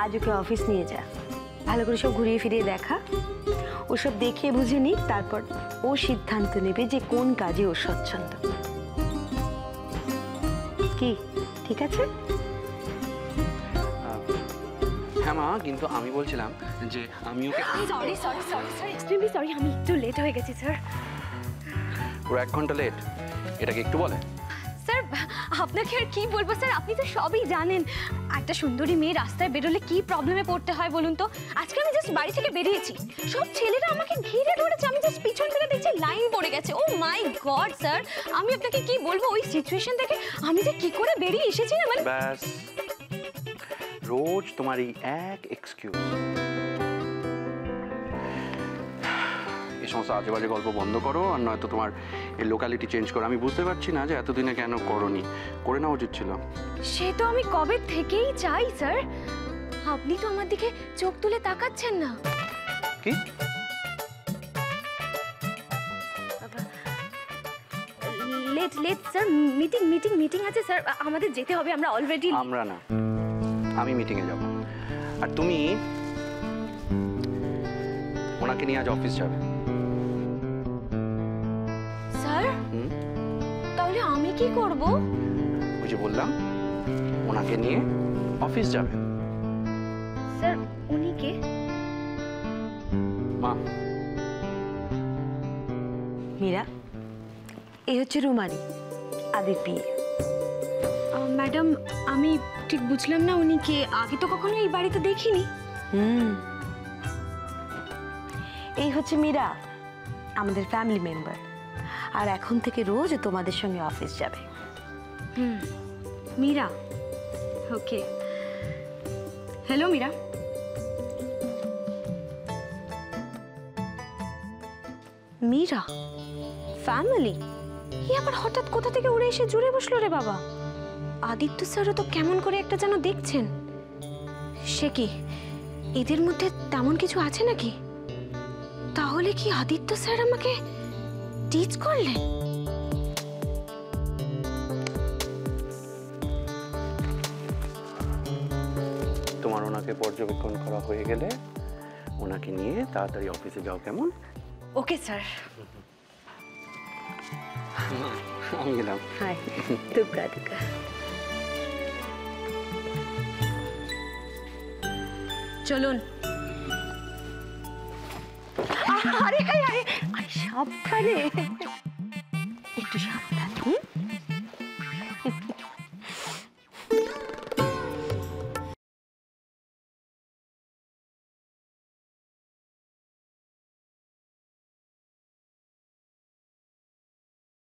আজ ওকে অফিস নিয়ে যা, ভালো করে সব ঘুরিয়ে ফিরিয়ে দেখা, ওসব দেখে বুঝে নিক, তারপর ও সিদ্ধান্ত নেবে যে কোন কাজে ও স্বচ্ছন্দ। কি ঠিক আছে? হ্যাঁ মা, কিন্তু আমি বলছিলাম যে আমি ওকে sorry sorry sorry sorry extremely sorry, আমি একটু লেট হয়ে গেছি স্যার। পুরো 1 ঘন্টা লেট, এটাকে একটু বলে? স্যার আপনাকে আর কি বলবো স্যার, আপনি তো সবই জানেন। একটা সুন্দরী মেয়ে রাস্তায় বেরোলে কি প্রবলেমে পড়তে হয় বলুন তো। আজকে আমি জাস্ট বাড়ি থেকে বেরিয়েছি, সব ছেলেরা আমাকে ঘিরে ধরেছে, আমি জাস্ট পিছন থেকে দেখছি লাইন পড়ে গেছে। ও মাই গড স্যার, আমি আপনাকে কি বলবো, ওই সিচুয়েশন থেকে আমি যে কি করে বেরিয়ে এসেছি না, মানে ব্যাস, রোজ তোমার এই এক এক্সকিউজ। এই সমস্ত আজে বাজে গল্প বন্ধ করো, আর নয়তো তোমার এই লোকালিটি চেঞ্জ করো। আমি বুঝতে পারছি না যে এতদিনে কেন করোনি, করে নেওয়া উচিত ছিল। সে তো আমি কবে থেকেই চাই স্যার, আপনি তো আমার দিকে চোখ তুলে তাকাচ্ছেন না। কি? Late late sir, meeting meeting meeting আছে স্যার, আমাদের যেতে হবে, আমরা অলরেডি। আমরা না, আমি মিটিংয়ে যাব, আর তুমি ওনাকে নিয়ে আজ অফিস যাবে। স্যার তাহলে আমি কি করব? ওই যে বললাম, ওনাকে নিয়ে অফিস যাবে। স্যার উনি কে? মা। মীরা, এই হচ্ছে রুমারি, আদির বিয়ে। ম্যাডাম আমি ঠিক বুঝলাম না, উনি কে? আগে তো কখনো এই বাড়িতে দেখিনি। এই হচ্ছে মীরা, আমাদের ফ্যামিলি মেম্বার, আর এখন থেকে রোজ তোমাদের সঙ্গে অফিস যাবে। মীরা, ওকে। হ্যালো মীরা। মীরা ফ্যামিলি, ই আবার হঠাৎ কোথা থেকে উড়ে এসে জুড়ে বসলো রে বাবা? আদিত্য স্যারও তো কেমন করে একটা যেন দেখছেন। সে কি এদের মধ্যে তেমন কিছু আছে নাকি? তাহলে কি আদিত্য স্যার আমাকে টিচ করলেন? তোমার ওনাকে পর্যবেক্ষণ করা হয়ে গেলে ওনাকে নিয়ে তাড়াতাড়ি অফিসে যাও, কেমন? Okay sir. আমি গেলাম। হাই দুর্গা দুর্গা। চলুন। আরে আরে আরে সাবধানে।